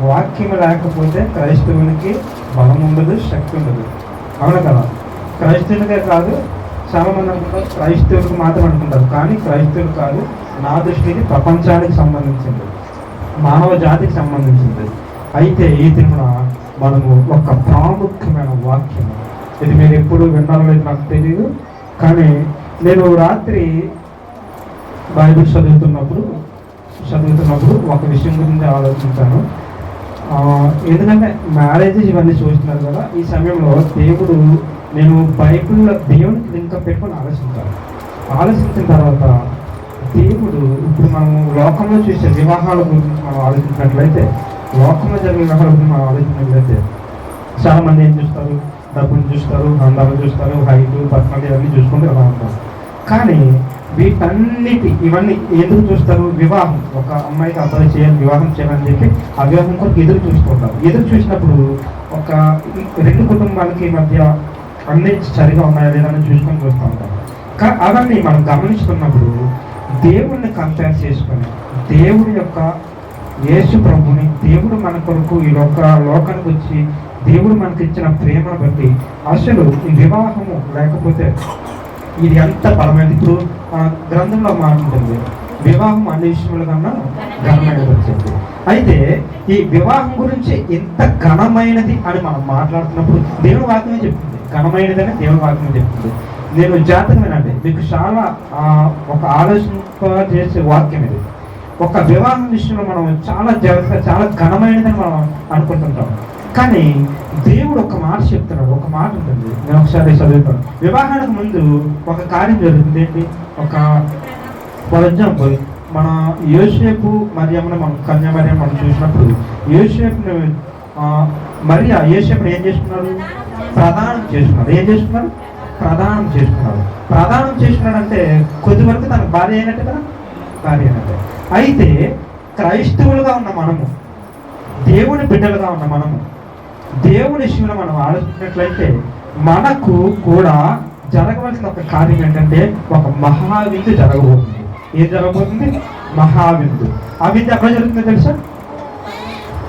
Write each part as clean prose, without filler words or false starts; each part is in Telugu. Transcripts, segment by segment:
వాక్యం లేకపోతే క్రైస్తవునికి బలం ఉండదు, శక్తి ఉండదు. అవును కదా? క్రైస్తవునికే కాదు, చాలా మంది అనుకుంటారు క్రైస్తవులకు మాత్రం అనుకుంటారు, కానీ క్రైస్తవులు కాదు. నా దృష్టికి ప్రపంచానికి సంబంధించింది, మానవ జాతికి సంబంధించింది. అయితే ఈ దిన మనము ఒక ప్రాముఖ్యమైన వాక్యం, ఇది మీరు ఎప్పుడు విన్నారో లేదు నాకు తెలియదు, కానీ నేను రాత్రి బైబిల్ చదువుతున్నప్పుడు ఒక విషయం గురించి ఆలోచించాను. ఎందుకంటే మ్యారేజెస్ ఇవన్నీ చూస్తున్నారు కదా, ఈ సమయంలో దేవుడు, నేను బైబిల్లో దేవునికి ఇంకా పెట్టుకొని ఆలోచించిన తర్వాత దేవుడు, ఇప్పుడు మనము లోకంలో చూసే వివాహాల గురించి మనం ఆలోచించినట్లయితే, లోకంలో జరిగే వివాహాల గురించి మనం ఆలోచించినట్లయితే చాలామంది ఏం చూస్తారు? డబ్బులు చూస్తారు, అందాలు చూస్తారు, హైట్, పర్సనాలిటీ ఇవన్నీ చూసుకుంటే ఎలా ఉంటారు. కానీ ఇవన్నీ ఎందుకు చూస్తారు? వివాహం, ఒక అమ్మాయికి అబ్బాయి చేయాలి, వివాహం చేయాలని చెప్పి ఆ వివాహం కొరకు ఎదురు చూస్తుంటారు. ఎదురు చూసినప్పుడు ఒక రెండు కుటుంబాలకి మధ్య అన్ని సరిగా ఉన్నాయా లేదని చూసుకొని చూస్తూ ఉంటారు. అవన్నీ మనం గమనిస్తున్నప్పుడు దేవుణ్ణి కంపేర్ చేసుకొని, దేవుడి యొక్క యేసు ప్రభుని, దేవుడు మన కొరకు ఈ లోకానికి వచ్చి దేవుడు మనకి ఇచ్చిన ప్రేమను బట్టి అసలు ఈ వివాహము లేకపోతే ఇది ఎంత బలమైనది. ఇప్పుడు గ్రంథంలో మాట్లాడుతుంది, వివాహం అన్ని విషయముల కన్నా ఘనమైనది అని చెప్పి. అయితే ఈ వివాహం గురించి ఎంత ఘనమైనది అని మనం మాట్లాడుతున్నప్పుడు దేవుని వాక్యమే చెప్తుంది, ఘనమైనది అని దేవుని వాక్యమే చెప్తుంది. నేను జాతకమేనండి, మీకు చాలా ఒక ఆలోచన చేసే వాక్యం ఇది. ఒక వివాహం విషయంలో మనం చాలా జాగ్రత్తగా, చాలా ఘనమైనదని మనం అనుకుంటుంటాం, కానీ దేవుడు ఒక మాట చెప్తున్నాడు. ఒక మాట ఉంటుంది, నేను ఒకసారి చదువుతాను. వివాహానికి ముందు ఒక కార్యం జరుగుతుంది. ఏంటి? ఫర్ ఎగ్జాంపుల్ మన యోసేపు మరియమ్మను, మనం కన్యా మరియమ్మ మనం చూసినప్పుడు యోసేపుని యోసేపుని ఏం చేసుకున్నాడు? ప్రదానం చేసుకున్నాడు. ఏం చేసుకున్నాడు? ప్రదానం చేసుకున్నాడు. ప్రదానం చేసుకున్నాడంటే కొద్ది వరకు తన భార్య అయినట్టు కదా, భార్య అయినట్టే. అయితే క్రైస్తవులుగా ఉన్న మనము, దేవుని బిడ్డలుగా ఉన్న మనము, దేవుని విషయంలో మనం ఆలోచించినట్లయితే మనకు కూడా జరగవలసిన ఒక కార్యం ఏంటంటే ఒక మహావిందు జరగబోతుంది. ఏం జరగబోతుంది? మహావిందు. ఆ విందు ఎక్కడ జరుగుతుందో తెలుసా?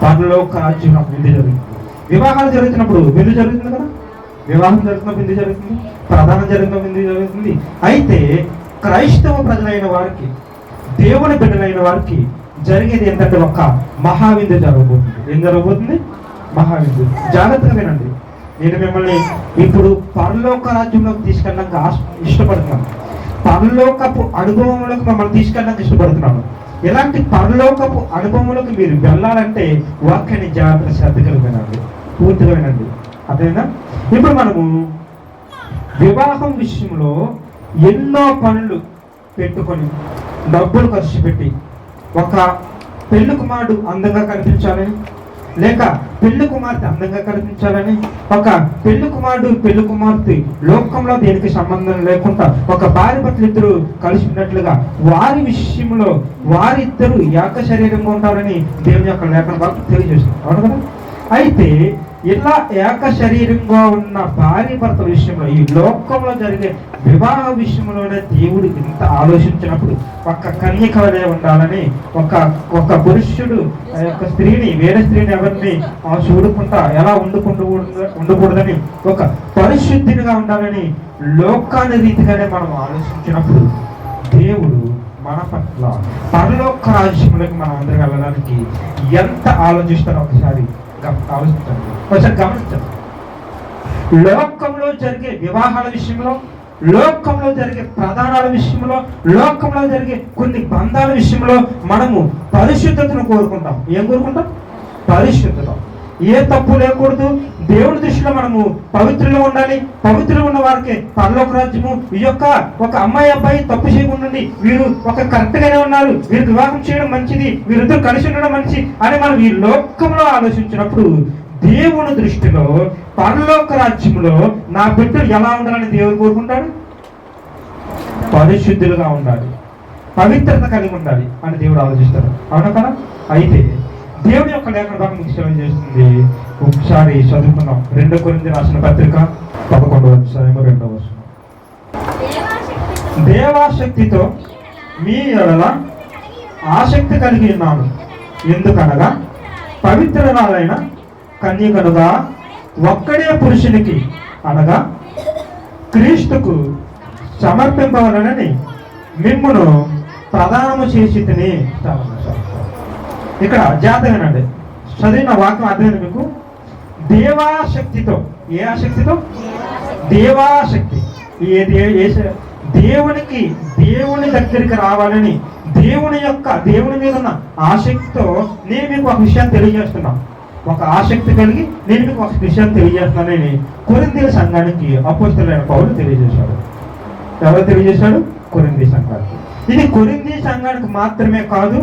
పరలోక రాజ్యంలో విందు జరుగుతుంది. వివాహాలు జరుగుతున్నప్పుడు విందు జరుగుతుంది కదా, వివాహం జరుగుతున్న విందు జరుగుతుంది, ప్రధానం జరుగుతున్న విందు జరుగుతుంది. అయితే క్రైస్తవ ప్రజలైన వారికి, దేవుని బిడ్డలైన వారికి జరిగేది ఏంటంటే ఒక మహావిందు జరగబోతుంది. ఏం జరగబోతుంది? మహావిందు. జాగ్రత్తగా వినండి. నేను మిమ్మల్ని ఇప్పుడు పరలోక రాజ్యంలోకి తీసుకెళ్ళడానికి ఇష్టపడుతున్నాను, పరలోకపు అనుభవంలోకి మిమ్మల్ని తీసుకెళ్ళడానికి ఇష్టపడుతున్నాను. ఇలాంటి పరలోకపు అనుభవంలోకి మీరు వెళ్ళాలంటే వాక్యాన్ని జాగ్రత్తగా శ్రద్ధగా వినండి, పూర్తిగా వినండి. అదేనా? ఇప్పుడు మనము వివాహం విషయంలో ఎన్నో పనులు పెట్టుకొని, డబ్బులు ఖర్చు పెట్టి, ఒక పెళ్లి కుమారుడు అందంగా కనిపించాలని, లేక పెళ్లి కుమార్తె అందంగా కనిపించాలని, ఒక పెళ్లి కుమారుడు పెళ్లి కుమార్తె లోకంలో దేనికి సంబంధం లేకుండా ఒక భార్య భర్తలు ఇద్దరు కలిసి ఉన్నట్లుగా వారి విషయంలో వారిద్దరూ ఏక శరీరంగా ఉంటారని దేవుని యొక్క లేఖన భాగం తెలియజేస్తుంది. అవును కదా? అయితే ఇలా ఏక శరీరంగా ఉన్న భార్య భర్తల విషయంలో, ఈ లోకంలో జరిగే వివాహ విషయంలోనే దేవుడు ఇంత ఆలోచించినప్పుడు ఒక కన్యక వలె ఉండాలని, ఒక పురుషుడు ఆ యొక్క స్త్రీని, వేరే స్త్రీని ఎవరిని చూడకుండా ఎలా ఉండకూడదని, ఒక పరిశుద్ధిగా ఉండాలని లోకాన్ని రీతిగానే మనం ఆలోచించినప్పుడు దేవుడు మన పట్ల పరలోక రాజ్యంలోకి మనం అందరం వెళ్ళడానికి ఎంత ఆలోచిస్తారో ఒకసారి ఆలోచించండి, ఒకసారి గమనించండి. లోకంలో జరిగే వివాహాల విషయంలో, లోకంలో జరిగే ప్రధానాల విషయంలో, లోకంలో జరిగే కొన్ని బంధాల విషయంలో మనము పరిశుద్ధతను కోరుకుంటాం. ఏం కోరుకుంటాం? పరిశుద్ధత. ఏ తప్పు లేకూడదు. దేవుడి దృష్టిలో మనము పవిత్రులు ఉండాలి. పవిత్రులు ఉన్న వారికి పరలోక రాజ్యము. ఈ యొక్క ఒక అమ్మాయి అబ్బాయి తప్పు చేయకుండా వీరు ఒక కరెక్ట్ గానే ఉన్నారు, వీరికి వివాహం చేయడం మంచిది, వీరిద్దరు కలిసి ఉండడం మంచి అని మనం ఈ లోకంలో ఆలోచించినప్పుడు, దేవుని దృష్టిలో పరలోక రాజ్యంలో నా బిడ్డలు ఎలా ఉండాలని దేవుడు కోరుకుంటాడు? పరిశుద్ధులుగా ఉండాలి, పవిత్రత కలిగి ఉండాలి అని దేవుడు ఆలోచిస్తాడు. అవునా కదా? అయితే దేవుని యొక్క లేఖన భాగం మీకు సేవ చేస్తుంది. ఒకసారి చదువుకున్నాం. 2 కొరింథీయులకు రాసిన పత్రిక 11వ అధ్యాయం 2వ వచనం. దేవాశక్తితో మీ ఎడల ఆసక్తి కలిగి ఉన్నాను, ఎందుకనగా పవిత్ర పవిత్రురాలైన కన్యకలుగా ఒక్కడే పురుషునికి అనగా క్రీస్తుకు సమర్పింపవలనని మిమ్మును ప్రదానము చేసి తిని. ఇక్కడ జాతకనండి చదివిన వాక్యం అర్థమైంది మీకు. దేవాశక్తితో, ఏ ఆసక్తితో? దేవాశక్తి. దేవుని దగ్గరికి రావాలని దేవుని మీద ఉన్న ఆసక్తితో నేను మీకు ఒక విషయాన్ని తెలియజేస్తున్నా. ఒక ఆసక్తి కలిగి నేను మీకు ఒక విషయాన్ని తెలియజేస్తున్నానని కొరింథీ సంఘానికి అపోస్తలుడైన పౌలు తెలియజేశాడు. ఎవరు తెలియజేశాడు? కొరింథీ సంఘానికి. ఇది కొరింథీ సంఘానికి మాత్రమే కాదు,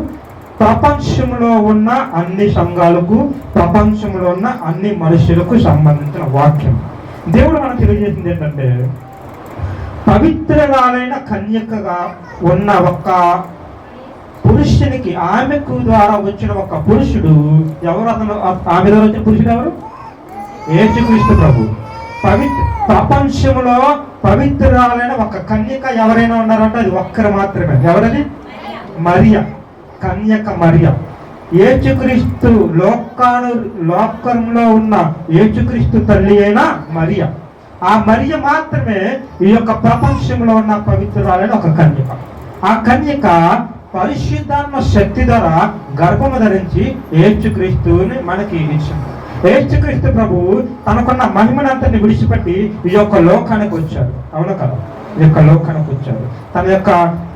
ప్రపంచంలో ఉన్న అన్ని సంఘాలకు, ప్రపంచంలో ఉన్న అన్ని మనుషులకు సంబంధించిన వాక్యం. దేవుడు మనకు తెలియజేసింది ఏంటంటే, పవిత్రురాలైన కన్యకగా ఉన్న ఒక పురుషునికి, ఆమెకు ద్వారా వచ్చిన ఒక పురుషుడు ఎవరు? అతను ఆమె ద్వారా వచ్చిన పురుషుడు ఎవరు? యేసుక్రీస్తు ప్రభు. ప్రపంచంలో పవిత్రురాలైన ఒక కన్యక ఎవరైనా ఉన్నారంటే అది ఒక్కరు మాత్రమే. ఎవరది? మరియ, కన్యక మరియ. యేసుక్రీస్తు లోకంలో ఉన్న యేసుక్రీస్తు తల్లి అయిన మరియ. ఆ మరియ మాత్రమే ఈ యొక్క ప్రపంచంలో ఉన్న పవిత్రురాలైన ఒక కన్యక. ఆ కన్యక పరిశుద్ధాత్మ శక్తి ద్వారా గర్భము ధరించి యేసుక్రీస్తుని మనకి ఇచ్చింది. యేసుక్రీస్తు ప్రభు తనకున్న మహిమనంతని విడిచిపెట్టి ఈ యొక్క లోకానికి వచ్చాడు. అవును కదా? ఈ యొక్క లోకానికి వచ్చాడు. తన యొక్క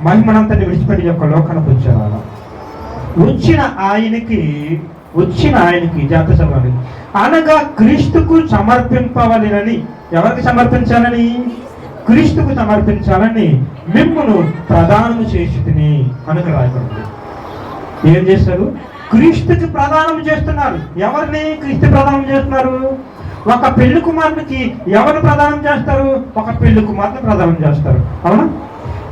మహిమనంతని విడిచిపెట్టి ఈ యొక్క లోకానికి వచ్చాడు. అలా వచ్చిన ఆయనకి జాగ్రత్త చదవాలి. అనగా క్రీస్తుకు సమర్పింపవలెనని. ఎవరికి సమర్పించాలని? క్రీస్తుకు సమర్పించాలని మిమ్మును ప్రదానము చేసి తిని అని రాయబడింది. ఏం చేస్తారు? క్రీస్తుకి ప్రదానం చేస్తున్నారు. ఎవరిని క్రీస్తు ప్రదానం చేస్తున్నారు? ఒక పెళ్లి కుమారునికి ఎవరు ప్రదానం చేస్తారు? ఒక పెళ్లి కుమార్తె ప్రదానం చేస్తారు. అవునా?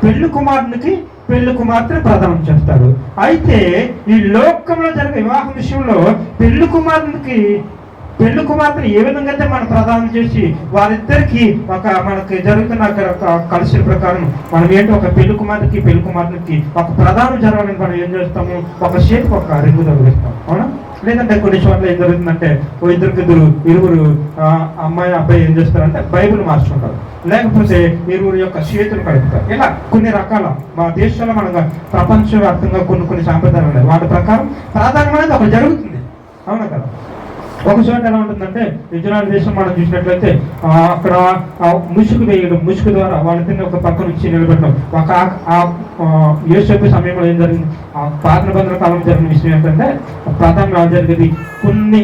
పెళ్లి కుమారునికి పెళ్లి కుమార్తెను ప్రదానం చేస్తారు. అయితే ఈ లోకంలో జరిగే వివాహం విషయంలో పెళ్లి కుమార్తెను ఏ విధంగా అయితే మనం ప్రదానం చేసి వారిద్దరికి మనకి జరుగుతున్న కలిసిన ప్రకారం మనం ఏంటి, ఒక పెళ్లి కుమార్తెకి ఒక ప్రదానం జరగాలని మనం ఏం చేస్తాము? ఒక చేతికి ఒక రింగు తొలగిస్తాం. అవునా? లేదంటే కొన్ని చోట్ల ఏం జరుగుతుందంటే ఇరువురు అమ్మాయి అబ్బాయి ఏం చేస్తారంటే బైబిల్ మార్చుకుంటారు, లేకపోతే ఇరువురు యొక్క చేతులు కలుపుతారు. ఇలా కొన్ని రకాల మా దేశంలో మనం ప్రపంచవ్యాప్తంగా కొన్ని సాంప్రదాయాలు ఉన్నాయి. వాటి ప్రకారం ప్రధానం అనేది ఒకటి జరుగుతుంది. అవునా కదా? ఒక చోట ఎలా ఉంటుందంటే, ఇజ్రాయెల్ దేశం మనం చూసినట్లయితే అక్కడ ముసుగు వేయడం, ముసుగు ద్వారా వాళ్ళని ఒక పక్క నుంచి నిలబెట్టడం. యేసు సమయంలో ఏం జరిగింది? పాత నిబంధన కాలం జరిగిన విషయం ఏంటంటే, ప్రధానంగా జరిగేది కొన్ని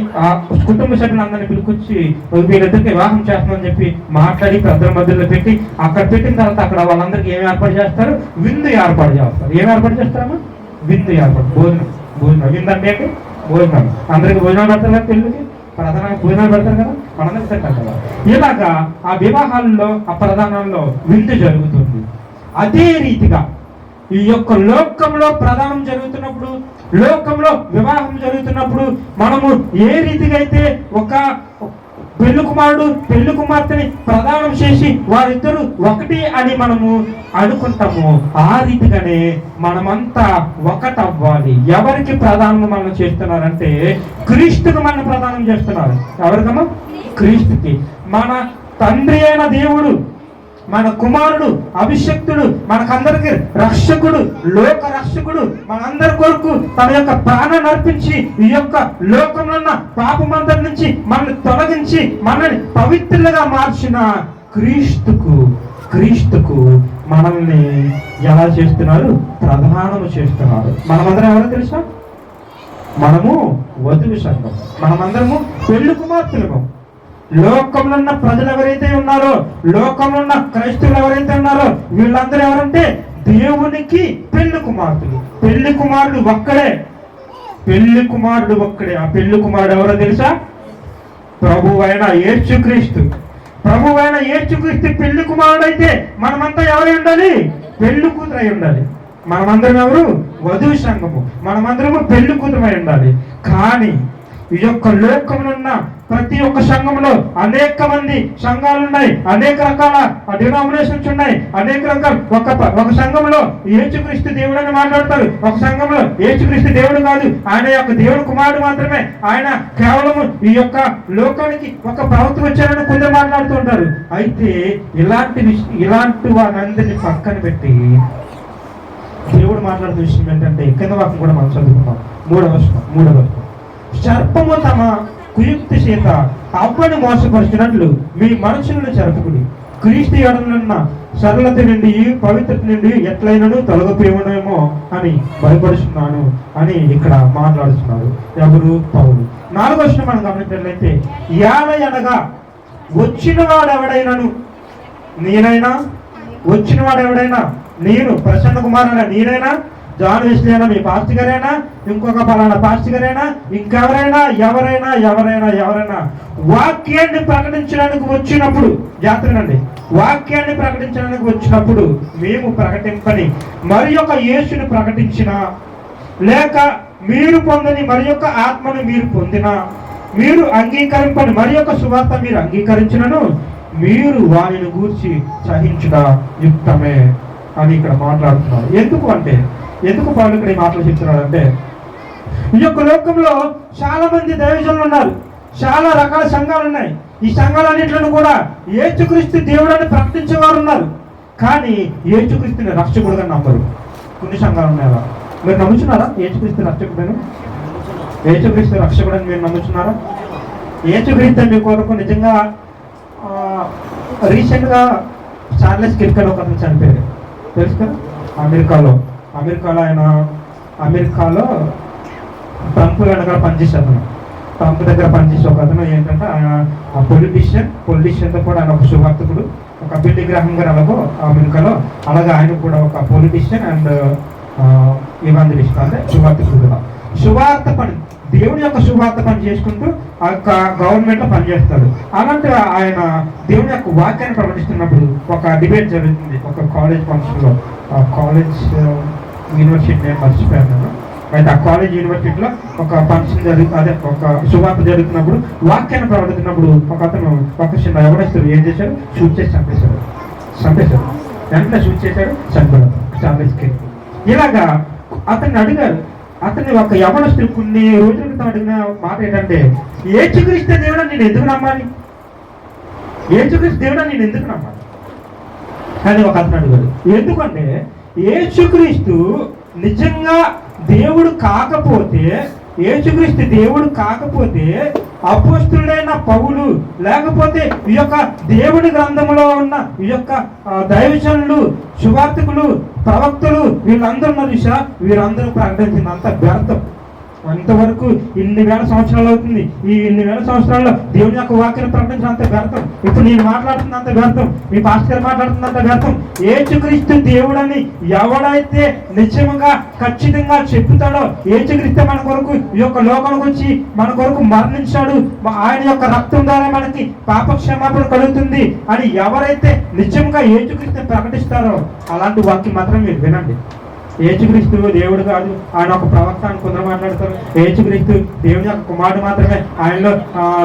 కుటుంబ సభ్యులందరినీ పిలుకొచ్చి వీళ్ళిద్దరికి వివాహం చేస్తామని చెప్పి మాట్లాడి పెద్దల మధ్యలో పెట్టి అక్కడ పెట్టిన తర్వాత అక్కడ వాళ్ళందరికీ ఏమి ఏర్పాటు చేస్తారు? విందు ఏర్పాటు చేస్తారు. ఏమి ఏర్పాటు చేస్తారమ్మా? విందు ఏర్పాటు. భోజనం. విందు అంటే భోజనం. అందరికి భోజనాలు పెడతారు కదా, పెళ్ళికి ప్రధానంగా భోజనాలు పెడతారు కదా, మనందరికి తింటాం కదా. ఇలాగా ఆ వివాహాల్లో, ఆ ప్రధానంలో విందు జరుగుతుంది. అదే రీతిగా ఈ యొక్క లోకంలో ప్రధానం జరుగుతున్నప్పుడు, లోకంలో వివాహం జరుగుతున్నప్పుడు మనము ఏ రీతిగా అయితే ఒక పెళ్లి కుమారుడు పెళ్లి కుమార్తెని ప్రదానం చేసి వారిద్దరు ఒకటి అని మనము అనుకుంటాము, ఆ రీతిగానే మనమంతా ఒకటవ్వాలి. ఎవరికి ప్రదానం మనం చేస్తున్నారంటే క్రీస్తుకు మనం ప్రదానం చేస్తున్నారు. ఎవరికమ్మా? క్రీస్తుకి. మన తండ్రి అయిన దేవుడు, మన కుమారుడు, అభిషక్తుడు, మనకందరికి రక్షకుడు, లోక రక్షకుడు, మనందరి కొరకు తన యొక్క ప్రాణాన్ని అర్పించి ఈ యొక్క లోకంలో ఉన్న పాపమందరి నుంచి మనల్ని తొలగించి మనల్ని పవిత్రులుగా మార్చిన క్రీస్తుకు మనల్ని ఎలా చేస్తున్నారు? ప్రధానము చేస్తున్నారు. మనమందరం ఎవరో తెలుసా? మనము వధువు సంఘం. మనమందరము పెళ్లి కుమార్తెలము. లోకంలో ఉన్న ప్రజలు ఎవరైతే ఉన్నారో, లోకంలో ఉన్న క్రైస్తవులు ఎవరైతే ఉన్నారో, వీళ్ళందరూ ఎవరంటే దేవునికి పెళ్లి కుమార్తెలు. పెళ్లి కుమారుడు ఒక్కడే. ఆ పెళ్లి కుమారుడు ఎవరో తెలుసా? ప్రభువు అయిన యేసుక్రీస్తు. పెళ్లి కుమారుడు అయితే మనమంతా ఎవరై ఉండాలి? పెళ్లి కూతురై ఉండాలి. మనమందరం ఎవరు? వధువు సంఘము. మనమందరము పెళ్లి కూతురై ఉండాలి. కానీ ఈ యొక్క లోకంలో ఉన్న ప్రతి ఒక్క సంఘంలో అనేక మంది సంఘాలు ఉన్నాయి, అనేక రకాల డినామినేషన్స్ ఉన్నాయి, అనేక రకాల ఒక సంఘంలో యేసుక్రీస్తు దేవుడు అని మాట్లాడతారు, ఒక సంఘంలో యేసుక్రీస్తు దేవుడు కాదు, ఆయన యొక్క దేవుడు కుమారుడు మాత్రమే, ఆయన కేవలం ఈ యొక్క లోకానికి ఒక ప్రవక్త వచ్చారని కొందరు మాట్లాడుతూ ఉంటారు. అయితే ఇలాంటి వారందరినీ పక్కన పెట్టి దేవుడు మాట్లాడుతున్న విషయం ఏంటంటే కింద వాక్యం కూడా మనం చదువుకున్నాం. మూడవ సర్పము తమ కుయుక్తి చేత అవ్వని మోసపరిచినట్లు మీ మనుషులను చెరపుకుని క్రీస్తు యేడనున్న సరళత నుండి పవిత్రత నుండి ఎట్లయినను తొలగిపోయేమో అని భయపడుతున్నాను అని ఇక్కడ మాట్లాడుతున్నారు ఎవరు? పౌలు. 4వ వచనం మనం గమనించినట్లయితే అనగా వచ్చిన వాడెవడైనాను నేనైనా, వచ్చిన వాడెవడైనా నేను, ప్రసన్న కుమార్ నేనైనా, జాన్ వెస్లీ అయినా, మీ పాస్టర్ గారైనా, ఇంకొక పలానా పాస్టర్ గారైనా, ఇంకెవరైనా ఎవరైనా వాక్యాన్ని ప్రకటించడానికి వచ్చినప్పుడు, జాతరనండి, వాక్యాన్ని ప్రకటించడానికి వచ్చినప్పుడు మేము ప్రకటింపని మరి యొక్క యేసుని ప్రకటించిన, లేక మీరు పొందని మరి యొక్క ఆత్మను మీరు పొందిన, మీరు అంగీకరింపని మరి యొక్క సువార్త మీరు అంగీకరించినను మీరు వారిని గూర్చి సహించుట యుక్తమే అని ఇక్కడ మాట్లాడుతున్నారు. ఎందుకు పౌలు ఇక్కడ ఈ మాటలు చెప్తున్నాడు అంటే, ఈ యొక్క లోకంలో చాలా మంది దైవజనులు ఉన్నారు, చాలా రకాల సంఘాలు ఉన్నాయి. ఈ సంఘాలన్నింటిలో కూడా యేసుక్రీస్తు దేవుడని ప్రకటించేవారు ఉన్నారు, కానీ యేసుక్రీస్తుని రక్షకుడుగా నమ్మరు. కొన్ని సంఘాలు ఉన్నాయా? మీరు నమ్ముతున్నారా యేసుక్రీస్తు రక్షకుడని? యేసుక్రీస్తు రక్షకుడని మీరు నమ్ముతున్నారా? యేసుక్రీస్తు మీ కొరకు నిజంగా రీసెంట్గా చార్లెస్ కిర్కెల్ ఒక అతను చనిపోయారు, తెలుసు కదా? అమెరికాలో ట్రంప్ వెనకాల పనిచేశారు. ట్రంప్ దగ్గర పనిచేసే ఒక అతను ఏంటంటే ఆయన పొలిటీషియన్తో కూడా ఆయన ఒక సువార్తకుడు, ఒక బిల్లి గ్రాహం గారు అలాగో అమెరికాలో, అలాగే ఆయన కూడా ఒక పొలిటీషియన్ అండ్ ఇవాంజలిస్ట్ అంటే సువార్తకుడు కూడా. సువార్త పని, దేవుని యొక్క సువార్త పని చేసుకుంటూ ఆ యొక్క గవర్నమెంట్లో పనిచేస్తాడు. అలాంటి ఆయన దేవుని యొక్క వాక్యాన్ని ప్రకటిస్తున్నప్పుడు ఒక డిబేట్ జరుగుతుంది ఒక కాలేజ్ ఫంక్షన్లో. కాలేజ్ యూనివర్సిటీ నేను మర్చిపోయాను. అయితే ఆ కాలేజ్ యూనివర్సిటీలో ఒక ఫంక్షన్ అదే ఒక సువార్త జరుగుతున్నప్పుడు, వాక్యాన్ని ప్రకటిస్తున్నప్పుడు ఒక అతను ఒక చిన్న ఎవడేస్తారు ఏం చేశాడు? షూట్ చేసి చంపేశాడు. వెంటనే షూట్ చేశాడు, చనిపోయాడు. చార్లెస్కి ఇలాగా అతన్ని అడిగారు. అతన్ని ఒక యవనస్తుడు కొన్ని రోజుల క్రితం అడిగిన మాట ఏంటంటే, యేసుక్రీస్తు దేవుడని నేను ఎందుకు నమ్మాలి? యేసుక్రీస్తు దేవుడని నేను ఎందుకు నమ్మాలి అని ఒక అతను అడిగాడు. ఎందుకంటే యేసుక్రీస్తు నిజంగా దేవుడు కాకపోతే, యేసుక్రీస్తు దేవుడు కాకపోతే అపోస్తులైన పౌలు, లేకపోతే ఈ యొక్క దేవుడి గ్రంథంలో ఉన్న ఈ యొక్క దైవజనులు, సువార్తికులు, ప్రవక్తలు వీళ్ళందరూ ఉన్నారు చూసా, వీరందరూ ప్రకటించినంత వ్యర్థం. అంతవరకు ఇన్ని వేల సంవత్సరాలు అవుతుంది. ఈ ఇన్ని వేల సంవత్సరాల్లో దేవుని యొక్క వాక్యాన్ని ప్రకటించినంత వ్యర్థం. ఇప్పుడు నేను మాట్లాడుతున్నంత వ్యర్థం, మీ పాస్టర్ మాట్లాడుతున్నంత వ్యర్థం. యేసుక్రీస్తు దేవుడని ఎవడైతే నిజంగా ఖచ్చితంగా చెప్తాడో, యేసుక్రీస్తు మన కొరకు ఈ యొక్క లోకానికి వచ్చి మన కొరకు మరణించాడు, ఆయన యొక్క రక్తం ద్వారా మనకి పాప క్షమాపణ కలుగుతుంది అని ఎవరైతే నిజంగా యేసుక్రీస్తుని ప్రకటిస్తారో అలాంటి వాక్యం మాత్రం మీరు వినండి. యేసుక్రీస్తు దేవుడు కాదు, ఆయన ఒక ప్రవక్త అని కొందరు మాట్లాడతారు. యేసుక్రీస్తు దేవుని యొక్క కుమారుడు మాత్రమే, ఆయనలో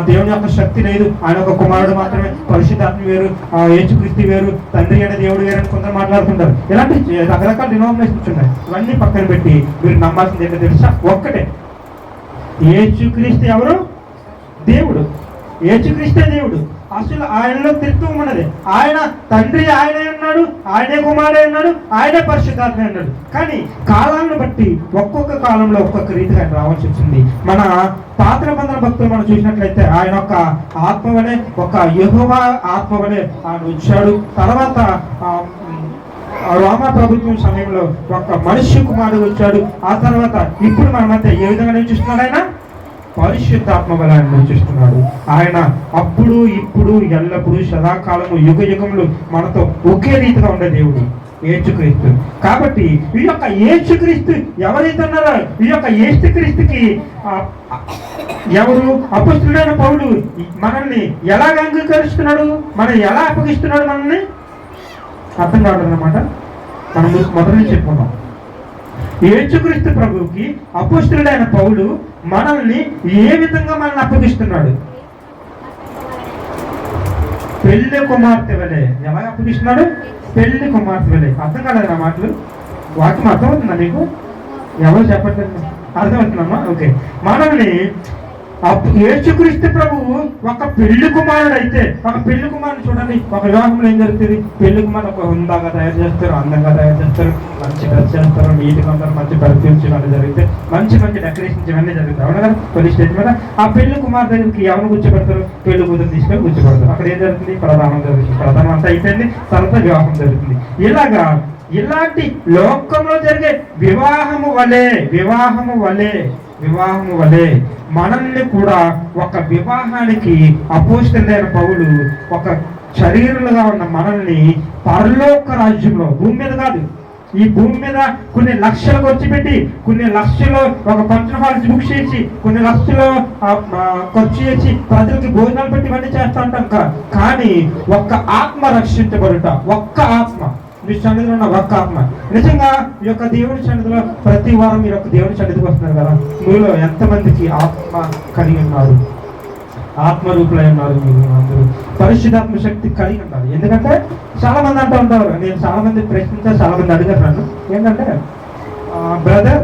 దేవుని యొక్క శక్తి లేదు, ఆయన ఒక కుమారుడు మాత్రమే, పరిశుద్ధాత్మ వేరు, యేసుక్రీస్తు వేరు, తండ్రి అనే దేవుడు వేరు అని కొందరు మాట్లాడుతుంటారు. ఇలాంటి రకరకాల డినామినేషన్స్ ఉన్నాయి. ఇవన్నీ పక్కన పెట్టి మీరు నమ్మాల్సింది ఏంటో తెలుసా? ఒక్కటే, యేసుక్రీస్తు ఎవరు? దేవుడు. యేసుక్రీస్తే దేవుడు. అసలు ఆయనలో త్రిత్వం ఉన్నది. ఆయన తండ్రి ఆయనే ఉన్నాడు, ఆయనే కుమారుడే ఉన్నాడు, ఆయనే పరిశుద్ధాత్మ ఉన్నాడు. కానీ కాలాలను బట్టి ఒక్కొక్క కాలంలో ఒక్కొక్క రీతిగా ఆయన రావాల్సి వచ్చింది. మన పాత నిబంధన భక్తులు మనం చూసినట్లయితే ఆయన ఒక ఆత్మవలే, ఒక యెహోవా ఆత్మవలే ఆయన వచ్చాడు. తర్వాత రోమా ప్రభుత్వం సమయంలో ఒక మనుష్య కుమారుడు వచ్చాడు. ఆ తర్వాత ఇప్పుడు మన మధ్య ఏ విధంగా చూస్తున్నాడు? ఆయన పరిశుద్ధాత్మ బలాన్ని చూస్తున్నాడు. ఆయన అప్పుడు ఇప్పుడు ఎల్లప్పుడూ సదాకాలము యుగ యుగములు మనతో ఒకే రీతిగా ఉండే దేవుడు యేసుక్రీస్తు. కాబట్టి ఈ యొక్క యేసుక్రీస్తు ఎవరైతే ఉన్నారో, ఈ యొక్క యేసుక్రీస్తుకి ఎవరు? అపొస్తలుడైన పౌలు మనల్ని ఎలాగ అంగీకరిస్తున్నాడు, మనం ఎలా అప్పగిస్తున్నాడు మనల్ని అర్థం కావడం అన్నమాట. మనం మొదటి నుంచి చెప్పుకున్నాం. యేసుక్రీస్తు ప్రభువుకి అపోస్తలుడైన పౌలు మనల్ని ఏ విధంగా మనల్ని అప్పగిస్తున్నాడు? పెళ్లి కుమార్తె వలె. ఎలా అప్పగిస్తున్నాడు? పెళ్లి కుమార్తె వలె. అర్థం కాలేదు నా మాటలు? వాక్యం అర్థమవుతుందా మీకు? ఎవరు చెప్పట్లేదు? అర్థమవుతుందమ్మా? ఓకే. మనల్ని యేసుక్రీస్తు ప్రభువు ఒక పెళ్లి కుమారుడు అయితే, ఒక పెళ్లి కుమారుడు చూడండి, ఒక వివాహంలో ఏం జరుగుతుంది? పెళ్లి కుమారుడు ఒక హుందాగా తయారు చేస్తారు, అందంగా తయారు చేస్తారు, మంచి డ్రెస్ చేస్తారు, నీట్గా ఉంటారు, మంచి పర్ఫ్యూమ్స్ ఇవన్నీ జరిగితే మంచి మంచి డెకరేషన్స్ ఇవన్నీ జరుగుతాయి. అవునా కదా? పెళ్లి స్టేజ్ మీద ఆ పెళ్లి కుమార్ దగ్గరికి ఎవరు కూర్చోబెడతారు? పెళ్లి కూతురు తీసుకొని కూర్చోబెడతారు. అక్కడ ఏం జరుగుతుంది? ప్రధానం జరుగుతుంది. ప్రధానం అంతా అయిపోయింది, తర్వాత వివాహం జరుగుతుంది. ఇలాంటి లోకంలో జరిగే వివాహము వలె మనల్ని కూడా ఒక వివాహానికి అపోస్తలుడైన పౌలు ఒక శరీరులుగా ఉన్న మనల్ని పరలోక రాజ్యంలో, భూమి మీద కాదు, ఈ భూమి మీద కొన్ని లక్షలు ఖర్చు పెట్టి, కొన్ని లక్షలు ఒక ఫంక్షన్ హాల్స్ బుక్ చేసి, కొన్ని లక్షలు ఖర్చు చేసి ప్రజలకి భోజనాలు పెట్టి ఇవన్నీ చేస్తూ ఉంటాం. కానీ ఒక్క ఆత్మ రక్షించబడుట, ఒక్క ఆత్మ, మీ సన్నిధిలో ఉన్న ఒక్క ఆత్మ. నిజంగా ఈ యొక్క దేవుని సన్నిధిలో ప్రతి వారం మీరు ఒక దేవుని సన్నిధికి వస్తున్నారు కదా, మీలో ఎంతమందికి ఆత్మ కలిగి ఉన్నారు? ఆత్మరూపులై ఉన్నారు. మీరు అందరూ పరిశుద్ధాత్మ శక్తి కలిగి ఉన్నారు. ఎందుకంటే చాలా మంది అంటూ ఉంటారు, నేను చాలా మంది ప్రశ్నించా, చాలా మంది అడిగారు నన్ను, ఏంటంటే బ్రదర్,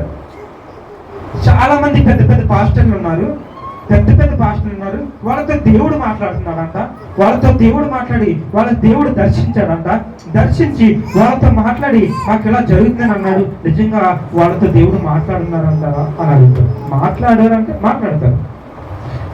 చాలా మంది పెద్ద పెద్ద పాస్టర్లు ఉన్నారు, వాళ్ళతో దేవుడు మాట్లాడుతున్నాడంట, వాళ్ళతో దేవుడు మాట్లాడి వాళ్ళ దేవుడు దర్శించి వాళ్ళతో మాట్లాడి మాకు ఇలా జరుగుతుందని అన్నాడు. నిజంగా వాళ్ళతో దేవుడు మాట్లాడుతున్నారంటారా అని అడుగుతారు. మాట్లాడతారు.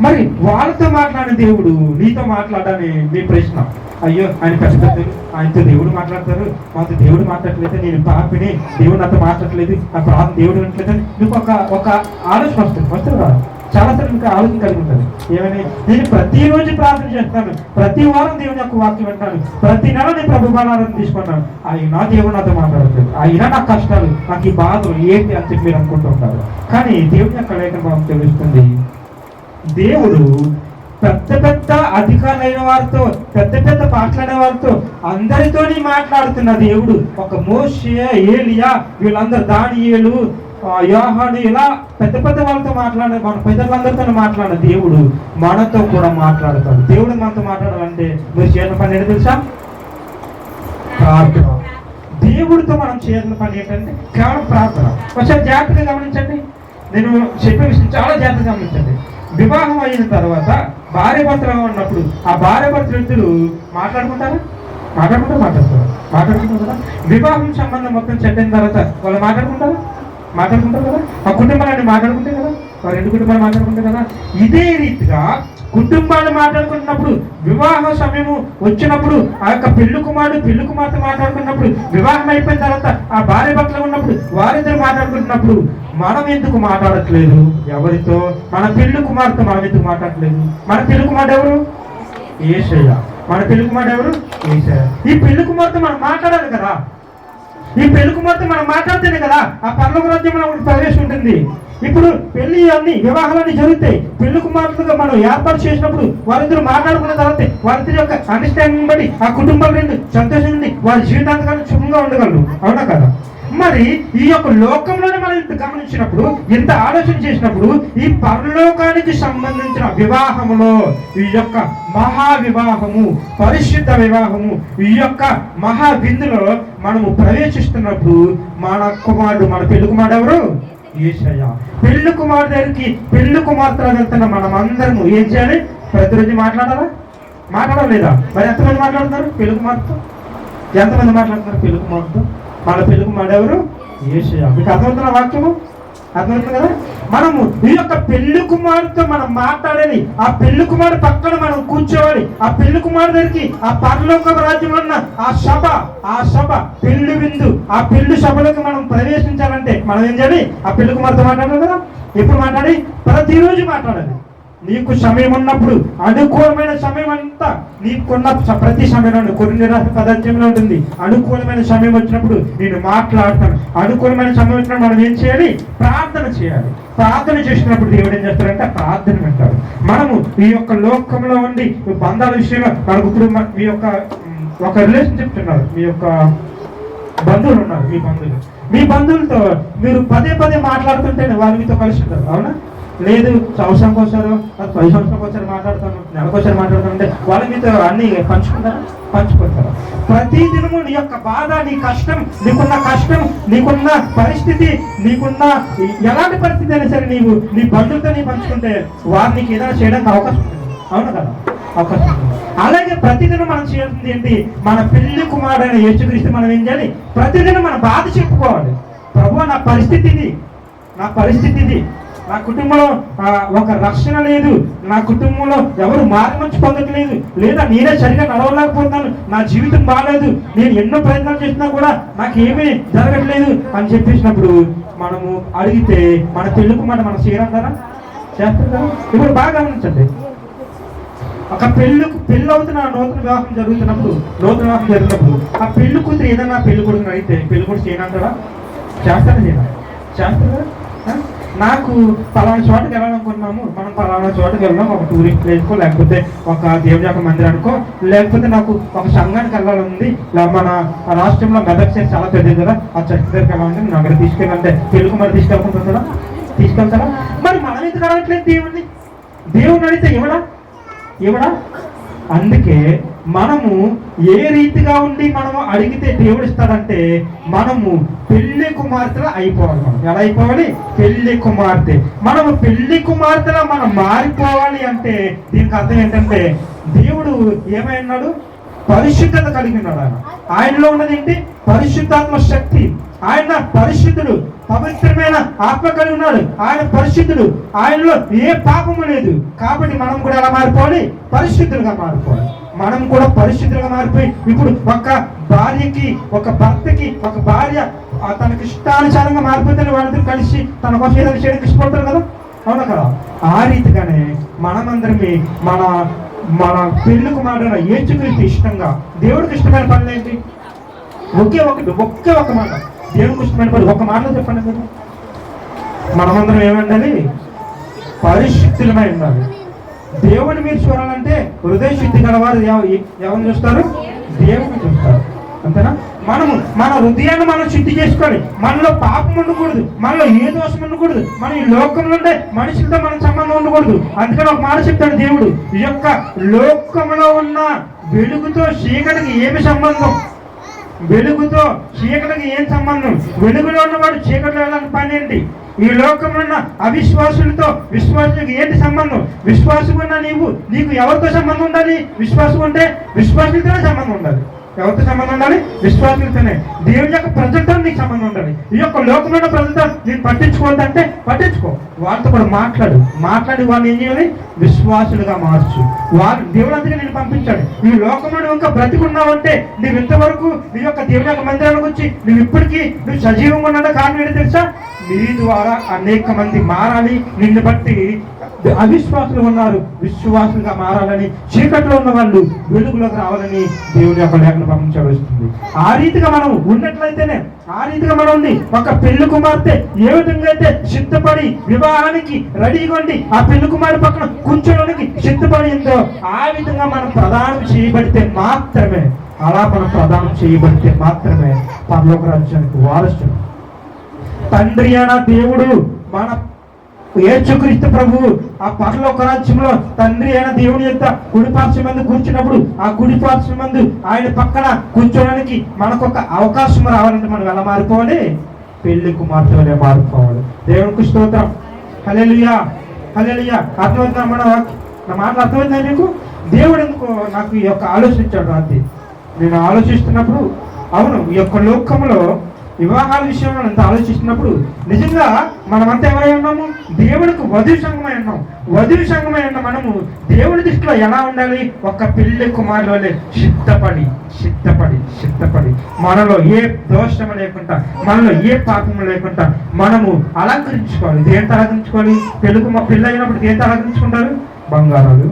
మరి వాళ్ళతో మాట్లాడిన దేవుడు నీతో మాట్లాడని మీ ప్రశ్న. అయ్యో, ఆయన పెద్దలు, ఆయనతో దేవుడు మాట్లాడతారు, మాతో దేవుడు మాట్లాడట్లేదు, నేను పాపిని, దేవుడు నాతో మాట్లాడట్లేదు, నా ప్రార్థన దేవుడు వినట్లేదని మీకు ఒక ఆలోచన వస్తుంది కదా. చాలాసార్లు ఇంకా ఆలోచన కలిగి ఉంటుంది. ఏమని? నేను ప్రతిరోజు ప్రార్థన చేస్తాను, ప్రతి వారం దేవుని యొక్క వాక్యం వింటాను, ప్రతి నెల నేను ప్రభు బాలను తీసుకున్నాను, అయినా దేవుడు నాతో మాట్లాడట్లేదు, అయినా నాకు కష్టాలు, నాకు ఈ బాధలు ఏంటి అని చెప్పి మీరు అనుకుంటూ ఉంటారు. కానీ దేవుని యొక్క లేఖన భావం తెలుస్తుంది, దేవుడు పెద్ద పెద్ద అధికారులైన వారితో, పెద్ద పెద్ద మాట్లాడే వారితో అందరితోని మాట్లాడుతున్న దేవుడు, ఒక మోషే, ఏలియా, వీళ్ళందరూ, దానియేలు, యోహాను, ఇలా పెద్ద పెద్ద వాళ్ళతో మాట్లాడే, మన పెద్దలందరితో మాట్లాడే దేవుడు మనతో కూడా మాట్లాడతాడు. దేవుడు మనతో మాట్లాడాలంటే మీరు చేయాల్సిన పని ఏంటో తెలుసా? ప్రార్థన. దేవుడితో మనం చేయాల్సిన పని ఏంటంటే కేవలం ప్రార్థన. ఒకసారి జాగ్రత్తగా గమనించండి, నేను చెప్పే విషయం చాలా జాగ్రత్తగా గమనించండి. వివాహం అయిన తర్వాత భార్య భర్తలుగా ఉన్నప్పుడు ఆ భార్య భర్తలు ఇద్దరు మాట్లాడుకుంటారు కదా. వివాహం సంబంధం మొత్తం చెడ్డిన తర్వాత వాళ్ళు మాట్లాడుకుంటారు కదా. ఆ కుటుంబాలన్నీ మాట్లాడుకుంటాయి కదా, వారి రెండు కుటుంబాలు మాట్లాడుకుంటాయి కదా. ఇదే రీతిగా కుటుంబాలు మాట్లాడుకుంటున్నప్పుడు, వివాహ సమయము వచ్చినప్పుడు, ఆ యొక్క పెళ్లి కుమార్తె మాట్లాడుకున్నప్పుడు, వివాహం అయిపోయిన తర్వాత ఆ భార్య భర్తలు ఉన్నప్పుడు వారిద్దరు మాట్లాడుకుంటున్నప్పుడు మనం ఎందుకు మాట్లాడట్లేదు? ఎవరితో? మన పెళ్లి కుమార్తె మనం ఎందుకు మాట్లాడట్లేదు? మన పెళ్లి కుమారుడు ఎవరు? యేసయ్య. మన పెళ్లి కుమారుడు ఎవరు? యేసయ్య. ఈ పెళ్లి కుమార్తె మనం మాట్లాడాలి కదా. ఈ పెళ్లి కుమార్తె మనం మాట్లాడితేనే కదా ఆ పరలోక రాజ్యంలో ప్రవేశం ఉంటుంది. ఇప్పుడు పెళ్లి అన్ని వివాహాలన్నీ జరుగుతాయి. పెళ్లి కుమార్తెగా మనం ఏర్పాటు చేసినప్పుడు వారిద్దరు మాట్లాడుకున్న తర్వాత వారిద్దరి యొక్క అండర్స్టాండింగ్ బట్టి ఆ కుటుంబాలు రెండు సంతోషంగా వారి జీవితాంతకాలం సుఖంగా ఉండగలరు. అవునా కదా? మరి ఈ యొక్క లోకంలోనే మనం ఇంత గమనించినప్పుడు, ఇంత ఆలోచన చేసినప్పుడు, ఈ పరలోకానికి సంబంధించిన వివాహములో, ఈ యొక్క మహావివాహము, పరిశుద్ధ వివాహము, ఈ యొక్క మహా విందులో మనము ప్రవేశిస్తున్నప్పుడు మన పెళ్లి కుమారుడు ఎవరు? యేసయ్య. పెళ్లి కుమారుడు దగ్గరికి పెళ్లి కుమార్తె వెళ్తున్న మనం అందరము ఏం చేయాలి? ప్రతిరోజు మాట్లాడలేదా? మరి ఎంతమంది మాట్లాడుతున్నారు పెళ్లి కుమార్తె? ఎంతమంది మాట్లాడుతున్నారు పెళ్లి కుమార్తె? మన పెళ్లి కుమారుడు ఎవరు? యేసయ్య. మీకు అర్థమవుతున్న వాక్యము? అర్థమవుతుంది కదా. మనము ఈ యొక్క పెళ్లి కుమారుతో మనం మాట్లాడాలి, ఆ పెళ్లి కుమారుడు పక్కన మనం కూర్చోవాలి, ఆ పెళ్లి కుమారుడు దగ్గరికి ఆ పరలోక రాజ్యంలో ఉన్న ఆ సభ పెళ్లి విందు, ఆ పెళ్లి సభలోకి మనం ప్రవేశించాలంటే మనం ఏం చేయాలి? ఆ పెళ్లి కుమారుతో మాట్లాడాలి కదా. ఎప్పుడు మాట్లాడి? ప్రతిరోజు మాట్లాడాలి. నీకు సమయం ఉన్నప్పుడు, అనుకూలమైన సమయం అంతా నీకున్న ప్రతి సమయంలో, కొన్ని నిరాశ పదార్థంలో ఉంటుంది, అనుకూలమైన సమయం వచ్చినప్పుడు నేను మాట్లాడతాను. అనుకూలమైన సమయం వచ్చినప్పుడు మనం ఏం చేయాలి? ప్రార్థన చేయాలి. ప్రార్థన చేసినప్పుడు దేవుడు ఏం చేస్తారంటే ప్రార్థన వింటారు. మనము ఈ యొక్క లోకంలో ఉండి బంధాల విషయంలో మనకు ఇప్పుడు మీ యొక్క ఒక రిలేషన్షిప్ ఉన్నారు, మీ యొక్క బంధువులు ఉన్నారు, మీ బంధువులు మీ బంధువులతో మీరు పదే పదే మాట్లాడుతుంటేనే వాళ్ళు మీతో కలిసి ఉంటారు, అవునా? లేదు సంవత్సరంకి ఒకసారి 10 సంవత్సరాలకు ఒకసారి మాట్లాడుతాను, నెలకొకసారి మాట్లాడుతుంటే వాళ్ళు మీతో అన్ని పంచుకుంటారు. ప్రతి దినము నీ యొక్క బాధ, నీ కష్టం, నీకున్న పరిస్థితి, నీకున్న ఎలాంటి పరిస్థితి అయినా సరే నీవు నీ బంధువులతో నీ పంచుకుంటే వారు నీకు ఏదైనా చేయడానికి అవకాశం ఉంటుంది, అవును కదా? అవకాశం ఉంటుంది. అలాగే ప్రతిదినం మనం చేయాల్సింది ఏంటి? మన పెళ్లి కుమారుడైన యేసుక్రీస్తు మనం ఏం చేయాలి? ప్రతిదినం మన బాధ చెప్పుకోవాలి. ప్రభువా, నా పరిస్థితి ఇది, నా కుటుంబంలో ఒక రక్షణ లేదు, నా కుటుంబంలో ఎవరు మారుమంచి పొందట్లేదు, లేదా నేనే సరిగా నడవలేకపోతున్నాను, నా జీవితం బాగాలేదు, నేను ఎన్నో ప్రయత్నాలు చేసినా కూడా నాకు ఏమీ జరగట్లేదు అని చెప్పేసినప్పుడు మనము అడిగితే మన తెలుగు మాట మనం చేయరంటారా? చేస్తారా? ఇప్పుడు బాగా గమనించండి, ఒక పెళ్ళి అవుతున్న నూతన వివాహం జరిగినప్పుడు ఆ పెళ్లి కూతురు ఏదైనా పెళ్లి కొడుకుని అడిగితే పెళ్లి కొడుకు చేయనంటారా? చేస్తారా? నాకు పలానా చోటుకి వెళ్ళాలనుకున్నాము, మనం పలానా చోటుకి వెళ్దాం, ఒక టూరిస్ట్ ప్లేస్కో, లేకపోతే ఒక దేవుని యొక్క మందిరానికో, లేకపోతే నాకు ఒక సంఘానికి వెళ్ళాలని, మన రాష్ట్రంలో మెదక్ చర్చ్ చాలా పెద్దది కదా, ఆ చర్చ్ దగ్గరికి వెళ్ళాలంటే నేను అక్కడ తీసుకెళ్ళాలంటే పెళ్లికి మరి తీసుకెళ్తారా? మరి మనం ఎందుకు అడగట్లేదు దేవుడిని అడిగితే ఇవ్వడా? అందుకే మనము ఏ రీతిగా ఉండి మనము అడిగితే దేవుడు ఇస్తాడంటే మనము పెళ్లి కుమార్తెలా అయిపోవాలి. మనం ఎలా అయిపోవాలి? పెళ్లి కుమార్తె. మనము పెళ్లి కుమార్తెలా మనం మారిపోవాలి అంటే దీనికి అర్థం ఏంటంటే దేవుడు ఏమై ఉన్నాడు? పరిశుద్ధత కలిగి ఉన్నాడు. ఆయనలో ఉన్నది ఏంటి? పరిశుద్ధాత్మ శక్తి. ఆయన పరిశుద్ధుడు, పవిత్రమైన ఆత్మ కలిగి ఉన్నాడు. ఆయన పరిశుద్ధుడు, ఆయనలో ఏ పాపము లేదు. కాబట్టి మనం కూడా ఎలా మారిపోవాలి? పరిశుద్ధులుగా మారిపోవాలి. మనం కూడా పరిశుద్ధులుగా మారిపోయి ఇప్పుడు ఒక భార్యకి, ఒక భర్తకి, ఒక భార్య తనకి ఇష్టానుసారంగా మారిపోతే వాళ్ళతో కలిసి తన కోసం ఏదైనా చేయడానికి ఇష్టపడతారు కదా, అవునా కదా? ఆ రీతిగానే మనమందరికీ మన పెళ్లికు మాడిన యేసుక్రీస్తు ఇష్టంగా, దేవుడికి ఇష్టమైన పనులు ఏంటి? ఒకే ఒక మాట, దేవుడికి ఇష్టమైన పనులు ఒక మాటలో చెప్పండి కదా. మనమందరం ఏమండాలి? పరిశుద్ధులమై ఉండాలి. దేవుని మీరు చూడాలంటే హృదయ శుద్ధి గలవారు ఎవరిని చూస్తారు? దేవుని చూస్తారు, అంతేనా? మన హృదయాన్ని మనం శుద్ధి చేసుకోవాలి. మనలో పాపం ఉండకూడదు, మనలో ఏ దోషం ఉండకూడదు, మన ఈ లోకంలో ఉండే మనుషులతో మన సంబంధం ఉండకూడదు. అందుకని ఒక మాట చెప్తాడు దేవుడు, ఈ యొక్క లోకంలో ఉన్న వెలుగుతో చీకటికి ఏమి సంబంధం? వెలుగుతో చీకటికి ఏం సంబంధం? వెలుగులో ఉన్నవాడు చీకటిలో వెళ్ళాలని పని ఏంటి? ఈ లోకంలో ఉన్న అవిశ్వాసులతో విశ్వాసులకు ఏంటి సంబంధం? విశ్వాసం ఉన్న నీకు ఎవరితో సంబంధం ఉండాలి? విశ్వాసం ఉంటే విశ్వాసులతోనే సంబంధం ఉండాలి. ఎవరితో సంబంధం ఉండాలి? విశ్వాసులతోనే. దేవుని యొక్క ప్రజలతో నీకు సంబంధం ఉండాలి. ఈ యొక్క లోకంలో ప్రజలతో నేను పట్టించుకోవద్దంటే పట్టించుకో, వాళ్ళతో కూడా మాట్లాడి వాళ్ళని ఏం చేయాలి? విశ్వాసులుగా మార్చు. దేవుడు అందుకే నేను పంపించాడు. ఈ లోకంలో ఇంకా బ్రతికున్నావంటే నువ్వు ఇంతవరకు నీ యొక్క దేవుని యొక్క మందిరానికి వచ్చి నువ్వు సజీవంగా ఉన్నాడో కారణం ఏంటో తెలుసా? నీ ద్వారా అనేక మంది మారాలి. నిన్ను బట్టి అవిశ్వాసులు ఉన్నారు, విశ్వాసులుగా మారాలని, చీకట్లో ఉన్న వాళ్ళు వెలుగులోకి రావాలని దేవుని యొక్క లేఖను పంపించవలసింది. ఆ రీతిగా మనం ఉన్నట్లయితేనే, ఆ రీతిగా మనం ఉంది. ఒక పెళ్లి కుమార్తె ఏ విధంగా అయితే సిద్ధపడి వివాహానికి రెడీగా ఉండి ఆ పెళ్లి కుమార్తె పక్కన కూర్చోడానికి సిద్ధపడిందో ఆ విధంగా మనం ప్రదానం చేయబడితే మాత్రమే, పరలోక రాజ్యానికి వారసులు. తండ్రి అయిన దేవుడు మన యేసుక్రీస్తు ప్రభువు ఆ పరలోక రాజ్యంలో తండ్రి అయిన దేవుని యొక్క కుడిపార్శ్వం మందు కూర్చున్నప్పుడు ఆ కుడిపార్శ్వం మందు ఆయన పక్కన కూర్చోడానికి మనకు ఒక అవకాశం రావాలంటే మనం ఎలా మారిపోవాలి? పెళ్లి కుమార్తె వలె మారిపోవాలి. దేవునికి స్తోత్రం. హల్లెలూయా, హల్లెలూయా. అర్థమవుతుందా? నా మాటలు అర్థమైందా మీకు? దేవుడు ఎందుకు నాకు ఈ యొక్క ఆలోచించాడు రాత్రి. నేను ఆలోచిస్తున్నప్పుడు అవును, ఈ యొక్క లోకంలో వివాహాల విషయంలో అంత ఆలోచిస్తున్నప్పుడు నిజంగా మనమంతా ఎవరై ఉన్నాము? దేవుడికి వధువు సంఘమై ఉన్నాం. వధువు సంఘమై ఉన్న మనము దేవుడి దృష్టిలో ఎలా ఉండాలి? ఒక పెళ్లి కుమారుడు వలె సిద్ధపడి మనలో ఏ దోషము లేకుండా, మనలో ఏ పాపము లేకుండా మనము అలంకరించుకోవాలి. దేంతో అలంకరించుకోవాలి? పెళ్లి అయినప్పుడు దేంతో అలంకరించుకుంటారు? బంగారాలు,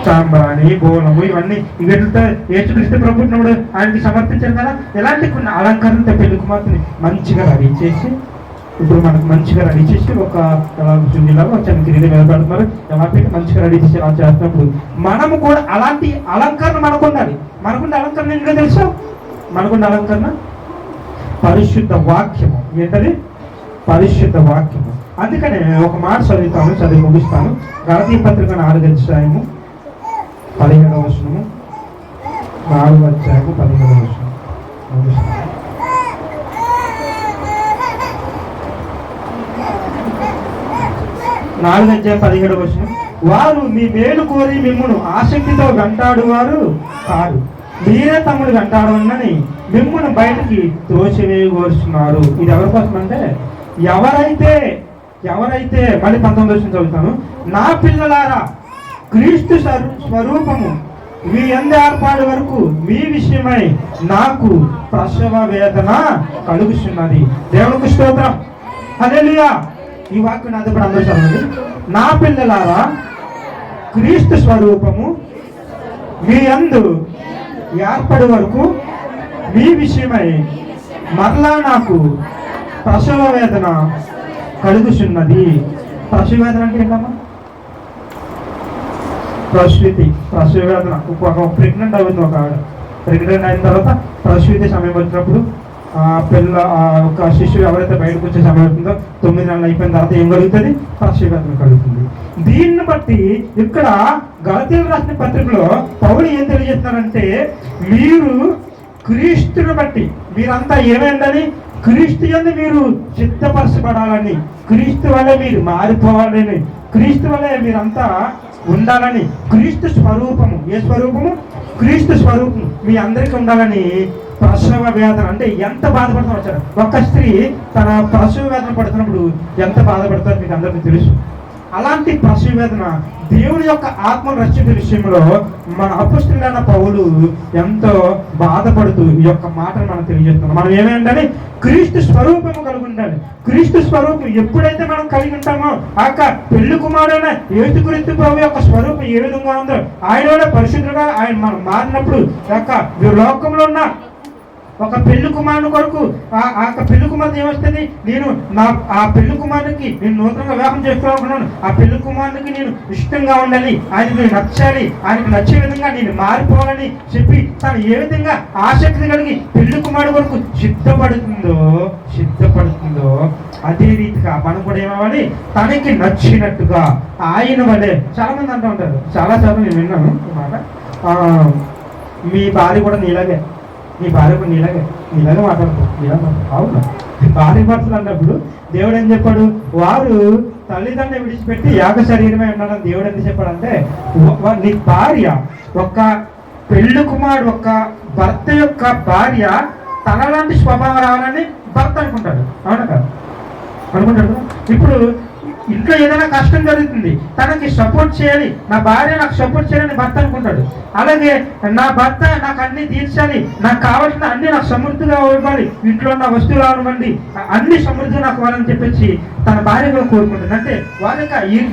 చాంబ్రాణి, బోనము, ఇవన్నీ వీటితో యేసుక్రీస్తు ప్రభుత్వముడు ఆయనకి సమర్పించారు కదా. ఇలాంటి కొన్ని అలంకరణతో పెళ్లి కుమార్తెని మంచిగా రెడీ చేసి, ఇప్పుడు మనకు మంచిగా రెడీ చేసి ఒక చున్నీలాగా చంద్రుడి మీద పెడుతున్నారు, ఎలా పెట్టి మంచిగా రెడీ చేసి అలా చేస్తున్నప్పుడు మనము కూడా అలాంటి అలంకరణ మనకు ఉండాలి. మనకుండే అలంకరణ ఏంటో తెలుసా? మనకుండే అలంకరణ పరిశుద్ధ వాక్యము. ఏంటది? పరిశుద్ధ వాక్యము. అందుకనే ఒక మాట చదువుతాను, చదివి ముగిస్తాను. గలతీ పత్రిక 4వ అధ్యాయము 17వ వచనము. 4వ అధ్యాయము 17వ వచనం ముగిస్తాను. 4వ అధ్యాయం 17వ వచనం. వారు మీ మేలు కోరి మిమ్మును ఆసక్తితో వెంటాడువారు కాదు, మీరే తమ్ముడు వెంటాడవని మిమ్మును బయటికి త్రోసివేయగోరుచున్నారు. ఇది ఎవరి కోసం అంటే, ఎవరైతే మళ్ళీ 19వ వచనం చదువుతాను. నా పిల్లలారా, క్రీస్తు స్వరూపము మీ యందు ఏర్పాటు వరకు మీ విషయమై నాకు ప్రసవ వేదన కలుగుతున్నది. దేవునికి స్తోత్రం, హల్లెలూయా. ఈ వాక్యం నాతో కూడా అందరూ చదవండి. నా పిల్లలారా, క్రీస్తు స్వరూపము మీ యందు ఏర్పడి వరకు మీ విషయమై మరలా నాకు ప్రసవ వేదన కలుగుతున్నది. ప్రసవ వేదన అంటే ఏంటమ్మా? ప్రసవ వేదన. ప్రెగ్నెంట్ అవుతుంది ఒక ఆవిడ. ప్రెగ్నెంట్ అయిన తర్వాత ప్రసూతి సమయం వచ్చినప్పుడు పిల్ల ఒక శిశువు ఎవరైతే బయటకు వచ్చే సమయం అవుతుందో 9 నెలలు అయిపోయిన తర్వాత ఏం కలుగుతుంది? ప్రసవ వేదన కలుగుతుంది. దీన్ని బట్టి ఇక్కడ గలతీయులకు రాసిన పత్రికలో పౌలు ఏం తెలియజేస్తున్నారంటే, మీరు క్రీస్తుని బట్టి మీరంతా ఏమైందని, క్రీస్తు యందు మీరు సిద్ధపరచబడాలని, క్రీస్తు వల్లే మీరు మారిపోవాలని, క్రీస్తు వల్లే మీరంతా ఉండాలని, క్రీస్తు స్వరూపము. ఏ స్వరూపము? క్రీస్తు స్వరూపము మీ అందరికీ ఉండాలని ప్రసవ వేదన. అంటే ఎంత బాధపడుతున్నా వచ్చారు. ఒక స్త్రీ తన ప్రసవ వేదన పడుతున్నప్పుడు ఎంత బాధపడతారో మీకు అందరికీ తెలుసు. అలాంటి ప్రసవ వేదన దేవుడి యొక్క ఆత్మను రక్షించే విషయంలో మన అపొస్తలుడైన పౌలు ఎంతో బాధపడుతూ ఈ యొక్క మాటను మనం తెలియజేస్తున్నాం. మనం ఏమైందని? క్రీస్తు స్వరూపము కలిగి ఉండాలి. క్రీస్తు స్వరూపం ఎప్పుడైతే మనం కలిగి ఉంటామో, ఆ పెళ్లి కుమారుడైన యేసుక్రీస్తు ప్రభు యొక్క స్వరూపం ఏ విధంగా ఉందో, ఆయన పరిశుద్ధులుగా ఆయన మనం మారినప్పుడు లోకంలో ఉన్న ఒక పెళ్లి కుమారుని కొరకు ఆ పెళ్లి కుమారుని ఏమొస్తుంది? నేను ఆ పెళ్లి కుమారునికి నేను నూతనంగా వివాహం చేసుకోవాలనుకున్నాను. ఆ పెళ్లి కుమారునికి నేను ఇష్టంగా ఉండాలి, ఆయనకు నేను నచ్చాలి, ఆయనకు నచ్చే విధంగా నేను మారిపోవాలని చెప్పి తను ఏ విధంగా ఆసక్తి కలిగి పెళ్లి కుమారుడు కొరకు సిద్ధపడుతుందో అదే రీతిగా మనం కూడా ఏమవ్వాలి? తనకి నచ్చినట్టుగా ఆయన వలే. చాలా మంది అంటూ ఉంటారు, చాలా నేను విన్నాను ఈ మాట, మీ భార్య కూడా నీలాగే, నీ భార్య కూడా నీలాగే మాట్లాడతారు. అవునా? భార్య భర్తలు అన్నప్పుడు దేవుడు ఏం చెప్పాడు? వారు తల్లిదండ్రులు విడిచిపెట్టి యాగ శరీరమే ఉన్నాడని దేవుడు ఎందుకు చెప్పాడంటే, నీ భార్య ఒక పెళ్లి కుమారుడు ఒక భర్త యొక్క భార్య తనలాంటి స్వభావం రావాలని భర్త అనుకుంటాడు. అవునా కదా? అనుకుంటాడు. ఇప్పుడు ఇంట్లో ఏదైనా కష్టం జరుగుతుంది, తనకి సపోర్ట్ చేయాలి, నా భార్య నాకు సపోర్ట్ చేయాలని భర్త అనుకుంటాడు. అలాగే నా భర్త నాకు అన్ని తీర్చాలి, నాకు కావాల్సిన అన్ని నాకు సమృద్ధిగా ఇవ్వాలి, ఇంట్లో ఉన్న వస్తువులు అవనివ్వండి అన్ని సమృద్ధిగా నాకు ఇవ్వాలని చెప్పేసి తన భార్య కూడా కోరుకుంటుంది. అంటే వాళ్ళ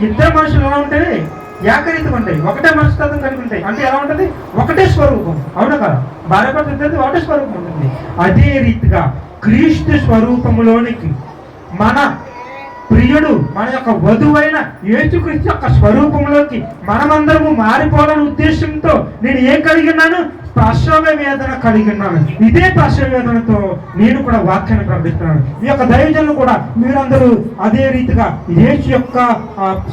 ఇద్దరు మనుషులు ఎలా ఉంటాయి? ఏకరీతిగా ఉంటాయి, ఒకటే మనస్తత్వం కలిగి ఉంటాయి. అంటే ఎలా ఉంటుంది? ఒకటే స్వరూపం. అవునా కదా? భార్య భర్త ఇద్దరిది ఒకటే స్వరూపం ఉంటుంది. అదే రీతిగా క్రీస్తు స్వరూపములోనికి మన ప్రియుడు, మన యొక్క వధువైన యేసుక్రీస్తు యొక్క స్వరూపంలోకి మనమందరము మారిపోవాలనే ఉద్దేశంతో నేను ఏం కలిగి ఉన్నాను? ప్రసవ వేదన కలిగి ఉన్నాను. ఇదే ప్రసవ వేదనతో నేను కూడా వాక్యాన్ని ప్రకటిస్తున్నాను. ఈ యొక్క దైవజనులు కూడా మీరందరూ అదే రీతిగా యేసు యొక్క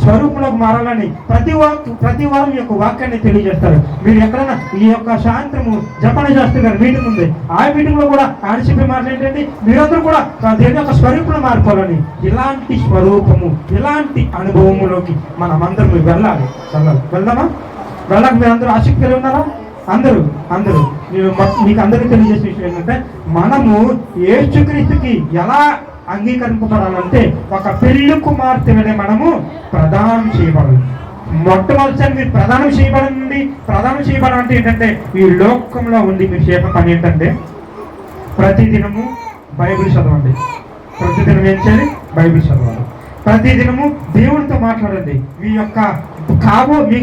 స్వరూపంలోకి మారాలని ప్రతి వారం ఈ యొక్క వాక్యాన్ని తెలియజేస్తారు. మీరు ఎక్కడైనా ఈ యొక్క సాయంత్రము జపానీ శాస్త్రి గారు మీటింగ్ ఉంది, ఆ మీటింగ్ లో కూడా ఆయన చెప్పే మాట ఏంటంటే, మీరందరూ కూడా దేని యొక్క స్వరూపంలో మారిపోవాలని, ఇలాంటి స్వరూపము ఇలాంటి అనుభవములోకి మనమందరం వెళ్దామా? వెళ్ళక మీరందరూ ఆసక్తి కలిగి ఉన్నారా? అందరూ నేను మీకు అందరికీ తెలియజేసే విషయం ఏంటంటే, మనము యేసుక్రీస్తుకి ఎలా అంగీకరింపబడాలంటే ఒక పెళ్లి కుమార్తె వలె మనము ప్రదానం చేయబడాలి. మొట్టమొదటిసారి మీరు ప్రదానం చేయబడాలంటే ఏంటంటే, ఈ లోకంలో ఉండి మీరు చేసే పని ఏంటంటే, ప్రతిదినము బైబిల్ చదవండి. ప్రతిదినం ఏం చేయాలి? బైబిల్ చదవాలి. ప్రతిదినము దేవుడితో మాట్లాడండి. మీ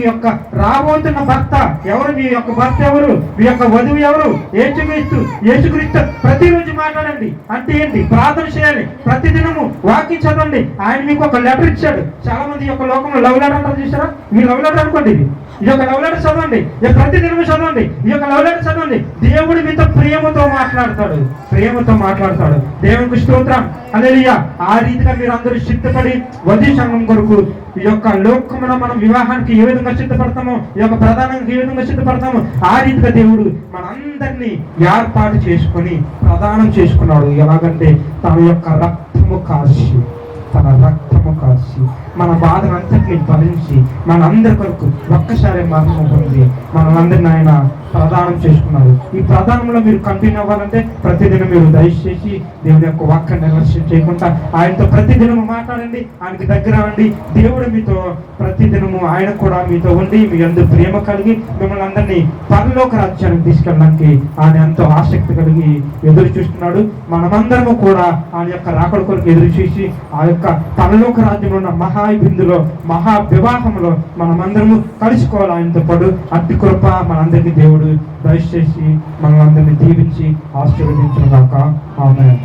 యొక్క రాబోతున్న భర్త ఎవరు, మీ యొక్క భర్త ఎవరు, మీ యొక్క వధువు ఎవరు, యేసుక్రీస్తు ప్రతిరోజు మాట్లాడండి. అంటే ఏంటి? ప్రార్థన చేయాలి. ప్రతిదినము వాక్యం చదవండి. ఆయన మీకు ఒక లెటర్ ఇచ్చాడు. చాలా మంది యొక్క లోకంలో లవ్ లెటర్ అంటారు, చూసారా? మీ లవ్ లెటర్ అనుకోండి. ఈ యొక్క లవ్ లెటర్ చదవండి. ప్రతిదినము చదవండి. ఈ యొక్క లవ్ లెటర్ చదవండి. దేవుడు మీతో ప్రేమతో మాట్లాడతాడు. దేవునికి స్తోత్రం. హల్లెలూయా. ఆ రీతిగా మీరు అందరూ సిద్ధపడి వధు సంఘం కొరకు ఈ యొక్క లోకమున మనం వివాహానికి ఏ విధంగా సిద్ధపడతామో, ఈ యొక్క ప్రధానంగా ఏ విధంగా సిద్ధపడతామో ఆ రీతిగా దేవుడు మనందరినీ ఏర్పాటు చేసుకొని ప్రదానం చేసుకున్నాడు. ఎలాగంటే తన యొక్క రక్తము కాచి మన బాధనంతటిని భరించి మనందరి కొరకు ఒక్కసారి మరణం పొంది మనలందరినీ ఆయన ప్రదానం చేసుకున్నారు. ఈ ప్రదానంలో మీరు కంటిన్యూ అవ్వాలంటే ప్రతిదినం మీరు దయచేసి దేవుని యొక్క వాక్యాన్ని నిర్లక్ష్యం చేయకుండా ఆయనతో ప్రతిదినము మాట్లాడండి. ఆయనకి దగ్గర అండి. దేవుడు మీతో ప్రతిదినము ఆయన కూడా మీతో ఉండి మీ అందరూ ప్రేమ కలిగి మిమ్మల్ని అందరినీ పరలోక రాజ్యానికి తీసుకెళ్ళడానికి ఆయన ఎంతో ఆసక్తి కలిగి ఎదురు చూస్తున్నాడు. మనమందరము కూడా ఆయన యొక్క రాకడ కొరకు ఎదురు చూసి ఆ యొక్క పరలోక రాజ్యంలో ఉన్న మహాబిందులో మహా వివాహంలో మనమందరము కలుసుకోవాలి ఆయనతో పాటు. అట్టి కృప మనందరికీ దేవుడు దయచేసి మనల్ని అందరినీ దీవించి ఆశీర్వదించుగాక. ఆమేన్.